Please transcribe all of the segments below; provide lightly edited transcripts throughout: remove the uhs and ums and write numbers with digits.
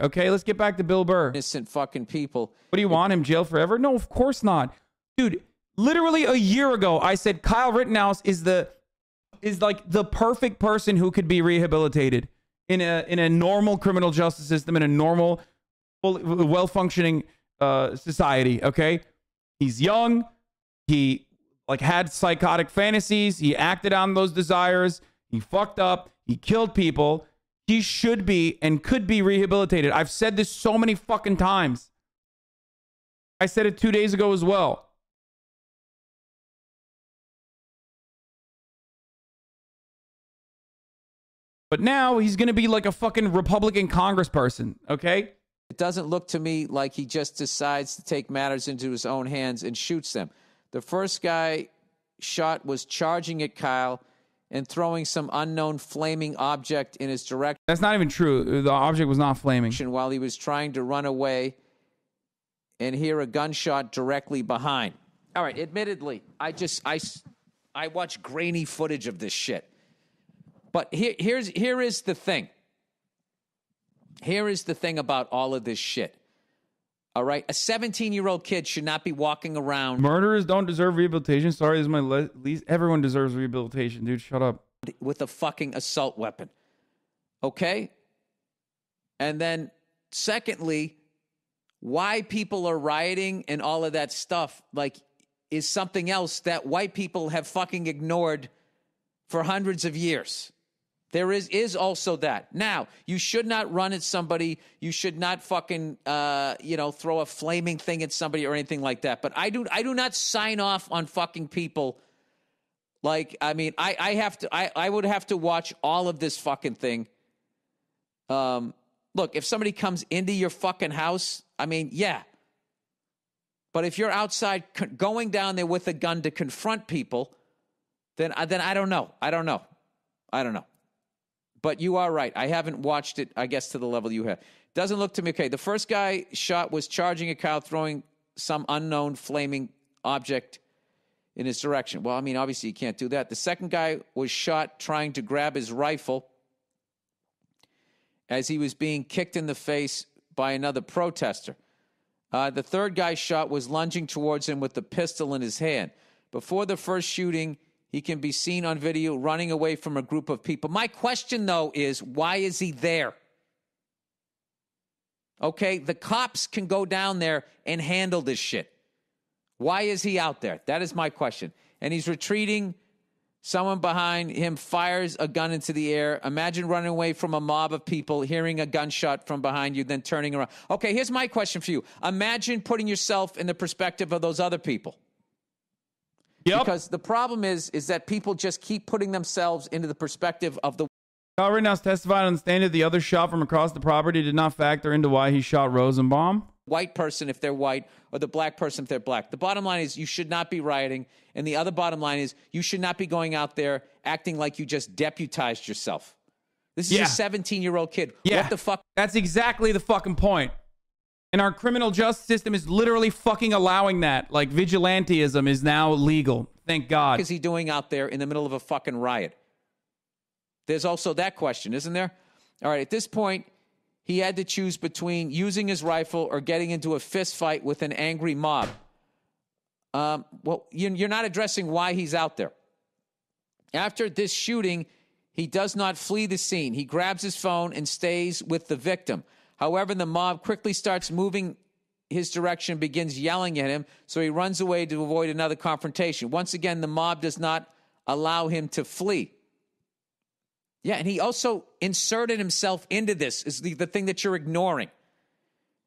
Okay, let's get back to Bill Burr. Innocent fucking people. What do you want him jail forever? No, of course not. Dude, literally a year ago, I said Kyle Rittenhouse is like the perfect person who could be rehabilitated in a normal criminal justice system, in a normal, well-functioning society, okay? He's young. He like had psychotic fantasies. He acted on those desires. He fucked up. He killed people. He should be and could be rehabilitated. I've said this so many fucking times. I said it 2 days ago as well. But now he's going to be like a fucking Republican congressperson, okay? It doesn't look to me like he just decides to take matters into his own hands and shoots them. The first guy shot was charging at Kyle and throwing some unknown flaming object in his direction. That's not even true. The object was not flaming. While he was trying to run away and hear a gunshot directly behind. All right, admittedly, I watch grainy footage of this shit. But here is the thing. Here is the thing about all of this shit. All right? A 17-year-old kid should not be walking around. Murderers don't deserve rehabilitation. Sorry, this is my least. Everyone deserves rehabilitation, dude. Shut up. With a fucking assault weapon. Okay? And then, secondly, why people are rioting and all of that stuff, like, is something else that white people have fucking ignored for hundreds of years. There is also that. Now, you should not run at somebody. You should not fucking, throw a flaming thing at somebody or anything like that. But I do not sign off on fucking people. Like, I mean, I would have to watch all of this fucking thing. Look, if somebody comes into your fucking house, I mean, yeah. But if you're outside going down there with a gun to confront people, then I don't know. I don't know. But you are right. I haven't watched it, I guess, to the level you have. Doesn't look to me okay. The first guy shot was charging a cow, throwing some unknown flaming object in his direction. Well, I mean, obviously you can't do that. The second guy was shot trying to grab his rifle as he was being kicked in the face by another protester. The third guy shot was lunging towards him with the pistol in his hand. Before the first shooting, he can be seen on video running away from a group of people. My question, though, is why is he there? Okay, the cops can go down there and handle this shit. Why is he out there? That is my question. And he's retreating. Someone behind him fires a gun into the air. Imagine running away from a mob of people, hearing a gunshot from behind you, then turning around. Okay, here's my question for you. Imagine putting yourself in the perspective of those other people. Yep. Because the problem is that people just keep putting themselves into the perspective of the... Kyle Rittenhouse testified on the stand that the other shot from across the property did not factor into why he shot Rosenbaum. White person if they're white, or the black person if they're black. The bottom line is you should not be rioting, and the other bottom line is you should not be going out there acting like you just deputized yourself. This is a 17-year-old kid. Yeah. What the fuck? That's exactly the fucking point. And our criminal justice system is literally fucking allowing that. Like, vigilantism is now legal. Thank God. What is he doing out there in the middle of a fucking riot? There's also that question, isn't there? All right, at this point, he had to choose between using his rifle or getting into a fist fight with an angry mob. Well, you're not addressing why he's out there. After this shooting, he does not flee the scene. He grabs his phone and stays with the victim. However, the mob quickly starts moving his direction, begins yelling at him, so he runs away to avoid another confrontation. Once again, the mob does not allow him to flee. Yeah, and he also inserted himself into this, is the thing that you're ignoring.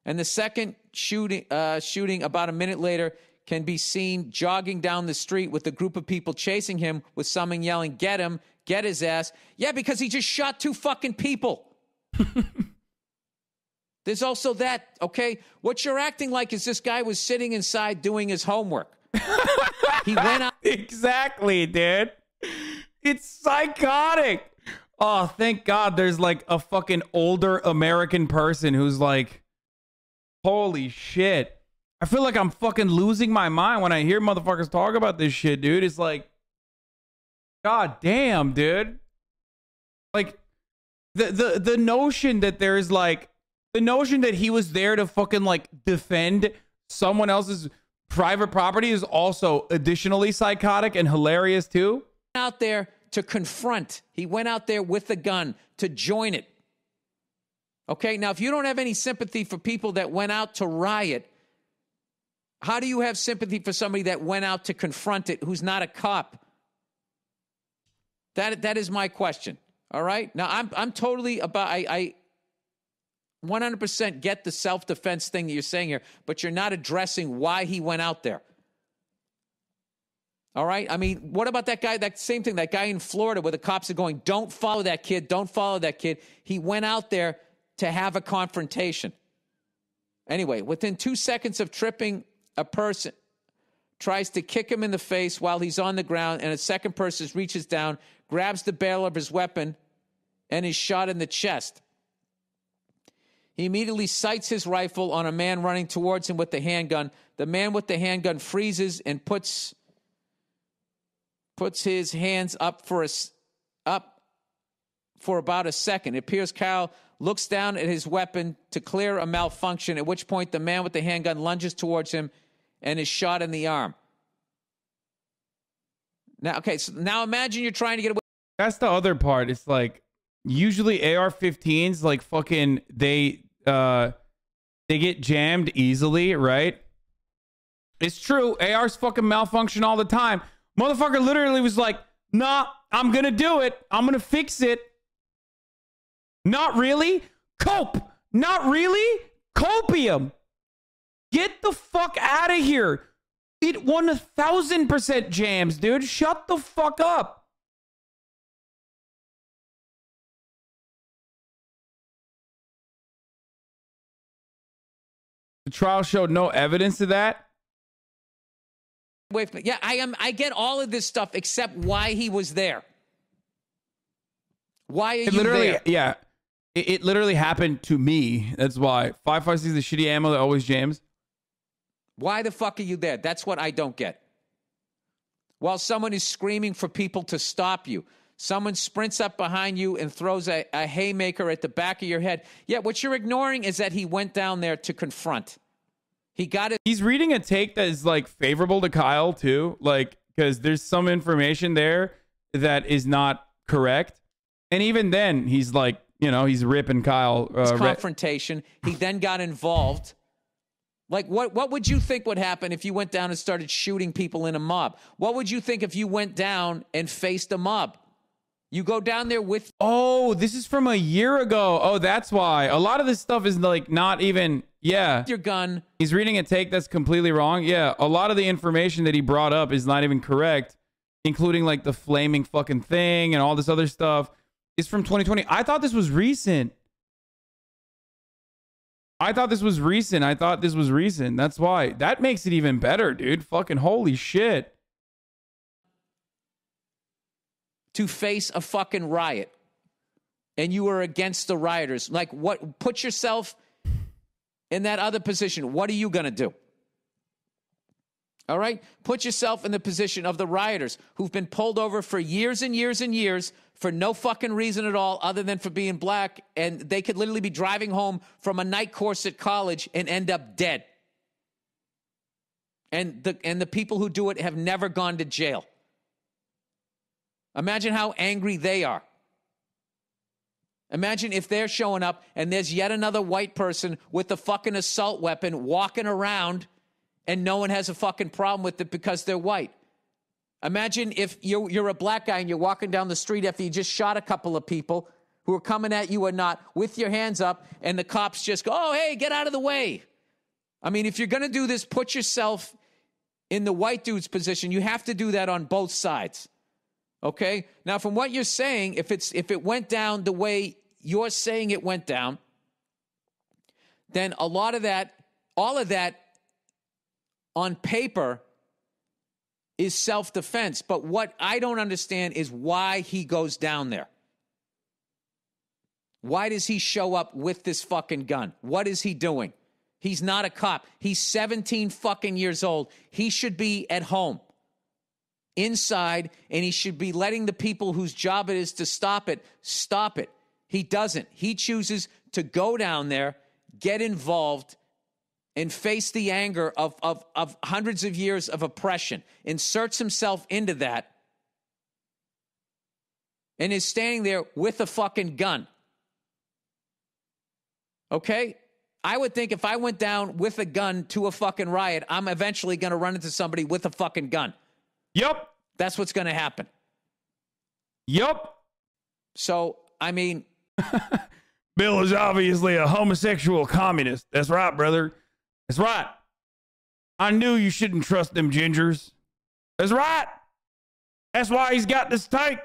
And the second shooting about a minute later can be seen jogging down the street with a group of people chasing him with someone yelling, "Get him, get his ass." Yeah, because he just shot 2 fucking people. There's also that, okay? What you're acting like is this guy was sitting inside doing his homework. He went out. Exactly, dude. It's psychotic. Oh, thank God there's like a fucking older American person who's like, holy shit. I feel like I'm fucking losing my mind when I hear motherfuckers talk about this shit, dude. It's like, God damn, dude. Like, The notion that there's like the notion that he was there to fucking like defend someone else's private property is also additionally psychotic and hilarious too. Out there to confront. He went out there with a gun to join it. Okay, now if you don't have any sympathy for people that went out to riot, how do you have sympathy for somebody that went out to confront it who's not a cop? That is my question. All right? Now I'm totally about I 100% get the self-defense thing that you're saying here, but you're not addressing why he went out there. All right? I mean, what about that guy, that same thing, that guy in Florida where the cops are going, don't follow that kid, don't follow that kid. He went out there to have a confrontation. Anyway, within 2 seconds of tripping, a person tries to kick him in the face while he's on the ground, and a second person reaches down, grabs the barrel of his weapon, and is shot in the chest. He immediately sights his rifle on a man running towards him with the handgun. The man with the handgun freezes and puts his hands up for about a second. It appears Kyle looks down at his weapon to clear a malfunction, at which point the man with the handgun lunges towards him and is shot in the arm. Now, okay, so now imagine you're trying to get away. That's the other part. It's like usually AR-15s, like fucking they get jammed easily, right? It's true. ARs fucking malfunction all the time. Motherfucker literally was like, nah, I'm gonna do it. I'm gonna fix it. Not really. Cope. Not really. Copium. Get the fuck out of here. It 1000% jams, dude. Shut the fuck up. The trial showed no evidence of that. Wait, yeah, I get all of this stuff except why he was there. Why are you there? Yeah. It literally happened to me. That's why. 5.56 is the shitty ammo that always jams. Why the fuck are you there? That's what I don't get. While someone is screaming for people to stop you, someone sprints up behind you and throws a haymaker at the back of your head. Yeah, what you're ignoring is that he went down there to confront. He got it. He's reading a take that is like favorable to Kyle too, like because there's some information there that is not correct. And even then, he's like, you know, he's ripping Kyle. Confrontation. He then got involved. Like, what would you think would happen if you went down and started shooting people in a mob? What would you think if you went down and faced a mob? You go down there with... Oh, this is from a year ago. Oh, that's why. A lot of this stuff is like not even... Yeah. Your gun. He's reading a take that's completely wrong. Yeah, a lot of the information that he brought up is not even correct, including like the flaming fucking thing and all this other stuff. It's from 2020. I thought this was recent. That's why. That makes it even better, dude. Fucking holy shit. To face a fucking riot. And you were against the rioters. Like, what? Put yourself in that other position. What are you going to do? All right? Put yourself in the position of the rioters who've been pulled over for years and years and years for no fucking reason at all other than for being black, and they could literally be driving home from a night course at college and end up dead. And the people who do it have never gone to jail. Imagine how angry they are. Imagine if they're showing up and there's yet another white person with a fucking assault weapon walking around and no one has a fucking problem with it because they're white. Imagine if you're a black guy and you're walking down the street after you just shot a couple of people who are coming at you or not with your hands up, and the cops just go, oh, hey, get out of the way. I mean, if you're going to do this, put yourself in the white dude's position. You have to do that on both sides. Okay? Now, from what you're saying, if it went down the way you're saying it went down, then all of that on paper is self-defense. But what I don't understand is why he goes down there. Why does he show up with this fucking gun? What is he doing? He's not a cop. He's 17 fucking years old. He should be at home, inside, and he should be letting the people whose job it is to stop it, stop it. He doesn't. He chooses to go down there, get involved, and face the anger of hundreds of years of oppression, inserts himself into that, and is standing there with a fucking gun. Okay? I would think if I went down with a gun to a fucking riot, I'm eventually going to run into somebody with a fucking gun. Yep. That's what's going to happen. Yep. So, I mean... Bill is obviously a homosexual communist. That's right, brother. That's right. I knew you shouldn't trust them gingers. That's right. That's why he's got this tank.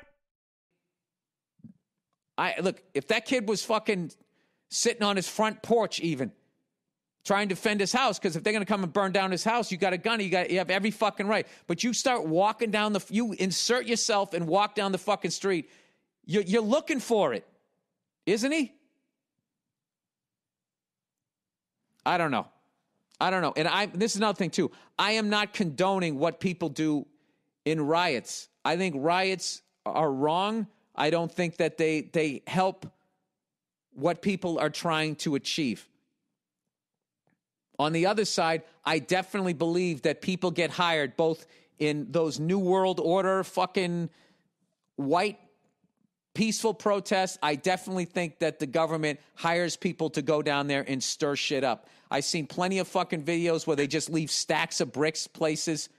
Look, if that kid was fucking sitting on his front porch even, trying to defend his house, because if they're going to come and burn down his house, you got a gun, you have every fucking right. But you start walking down you insert yourself and walk down the fucking street, you're looking for it, isn't he? I don't know. And this is another thing too. I am not condoning what people do in riots. I think riots are wrong. I don't think that they help what people are trying to achieve. On the other side, I definitely believe that people get hired both in those New World Order fucking white peaceful protests. I definitely think that the government hires people to go down there and stir shit up. I've seen plenty of fucking videos where they just leave stacks of bricks places,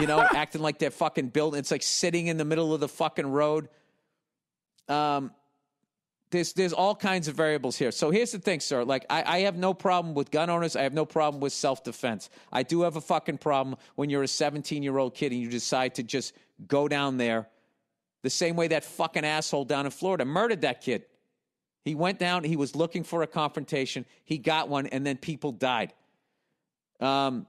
you know, acting like they're fucking building. It's like sitting in the middle of the fucking road. There's all kinds of variables here. So here's the thing, sir. Like, I have no problem with gun owners. I have no problem with self-defense. I do have a fucking problem when you're a 17-year-old kid and you decide to just go down there the same way that fucking asshole down in Florida murdered that kid. He went down, he was looking for a confrontation, he got one, and then people died. I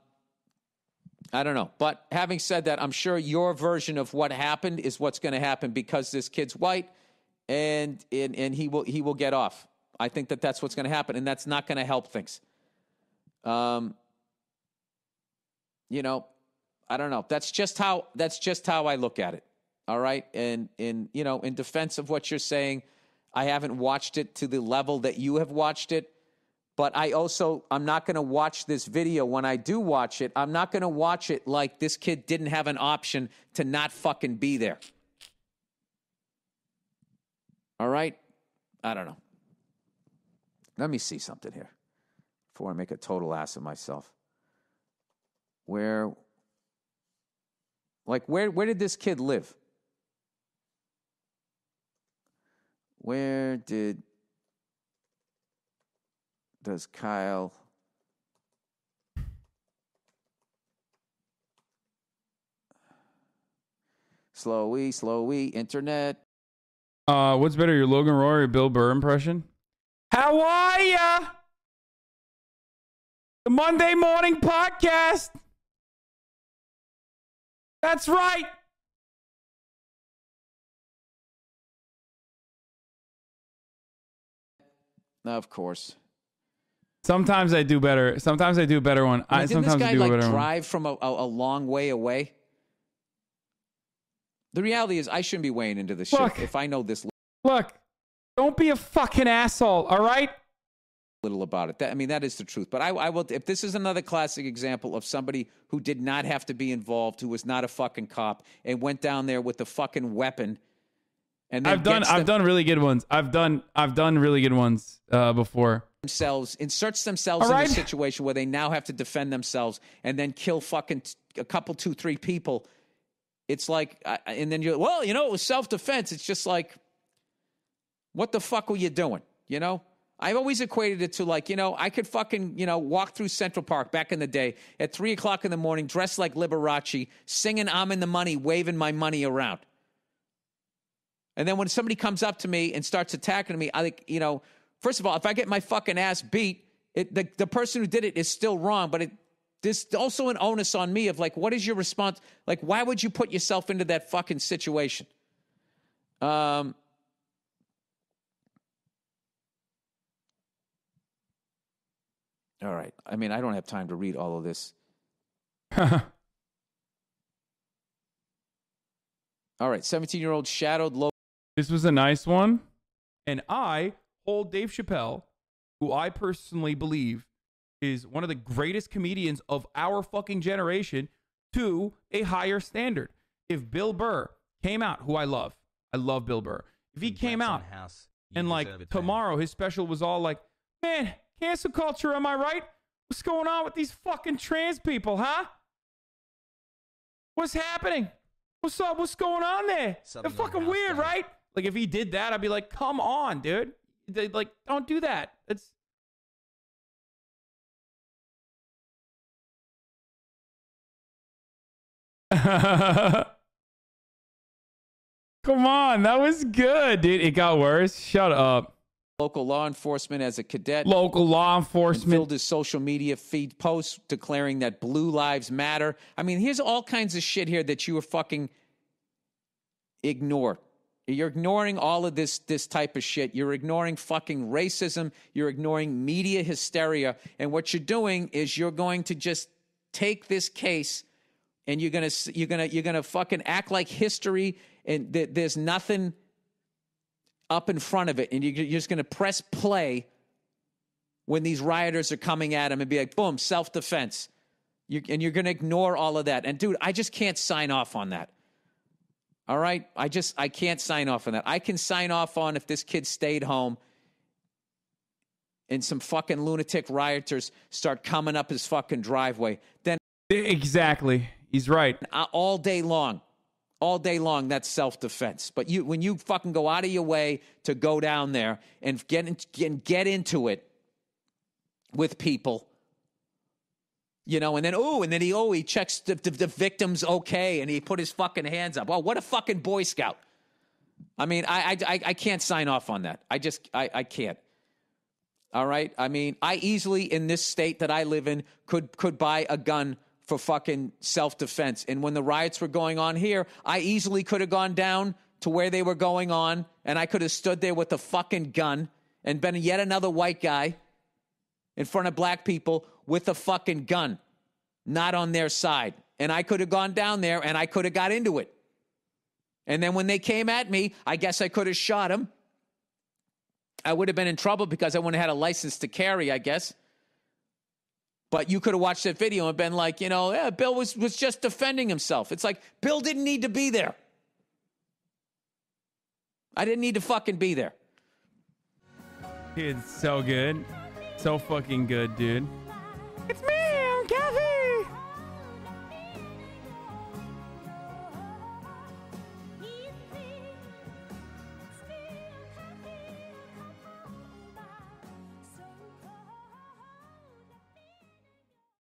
don't know. But having said that, I'm sure your version of what happened is what's going to happen because this kid's white, and he will get off. I think that that's what's going to happen, and that's not going to help things. You know, I don't know. That's just how I look at it. All right, and you know, in defense of what you're saying, I haven't watched it to the level that you have watched it, but I'm not going to watch this video. When I do watch it, I'm not going to watch it like this kid didn't have an option to not fucking be there. All right? I don't know. Let me see something here before I make a total ass of myself. Where did this kid live? Where does Kyle... Slowy, internet. What's better, your Logan Roy or Bill Burr impression? How are ya? The Monday morning podcast. That's right. Of course. Sometimes I do better. Sometimes I do better one. Didn't sometimes this guy do a better drive from a long way away? The reality is I shouldn't be weighing into this shit if I know this Look, don't be a fucking asshole, all right? Little about it. That is the truth. But I will, if this is another classic example of somebody who did not have to be involved, who was not a fucking cop, and went down there with a fucking weapon. And then I've done really good ones. I've done really good ones before. Inserts themselves in a situation where they now have to defend themselves and then kill fucking a couple, 2, 3 people. It's like, and then it was self-defense. It's just like, what the fuck were you doing? You know, I've always equated it to like, I could fucking, walk through Central Park back in the day at 3 o'clock in the morning, dressed like Liberace, singing I'm in the money, waving my money around. And then when somebody comes up to me and starts attacking me, I think, first of all, if I get my fucking ass beat, the person who did it is still wrong, but there's also an onus on me of like, what is your response? Like, why would you put yourself into that fucking situation? All right. I don't have time to read all of this. All right. 17-year-old shadowed low. This was a nice one. And I hold Dave Chappelle, who I personally believe is one of the greatest comedians of our fucking generation, to a higher standard. If Bill Burr came out, who I love Bill Burr. If he came out and like tomorrow his special was all like, man, cancel culture, am I right? What's going on with these fucking trans people, huh? What's happening? What's up? What's going on there? They're fucking weird, right? Like if he did that, I'd be like, come on, dude. Like, don't do that. It's come on, that was good, dude. It got worse. Shut up. Local law enforcement as a cadet. Local law enforcement filled his social media feed posts declaring that blue lives matter. I mean, here's all kinds of shit here that you are fucking ignore. You're ignoring all of this type of shit. You're ignoring fucking racism. You're ignoring media hysteria. And what you're doing is you're going to just take this case and you're gonna fucking act like history and there's nothing up in front of it, and you're just going to press play when these rioters are coming at him and be like, boom, self-defense. And you're going to ignore all of that. And, dude, I just can't sign off on that. All right? I can't sign off on that. I can sign off on if this kid stayed home and some fucking lunatic rioters start coming up his fucking driveway. Then exactly. He's right. All day long. All day long, that's self-defense. But when you fucking go out of your way to go down there and get into it with people, you know, and then he checks the victim's okay, and he put his fucking hands up. Oh, what a fucking Boy Scout! I mean, I can't sign off on that. I can't. All right. I mean, I easily in this state that I live in could buy a gun for fucking self-defense. And when the riots were going on here, I easily could have gone down to where they were going on, and I could have stood there with a fucking gun and been yet another white guy in front of black people with a fucking gun, not on their side. And I could have gone down there, and I could have got into it. And then when they came at me, I guess I could have shot them. I would have been in trouble because I wouldn't have had a license to carry, I guess. But you could have watched that video and been like, you know, yeah, Bill was just defending himself. It's like, Bill didn't need to be there. I didn't need to fucking be there. It's so good. So fucking good, dude. It's me.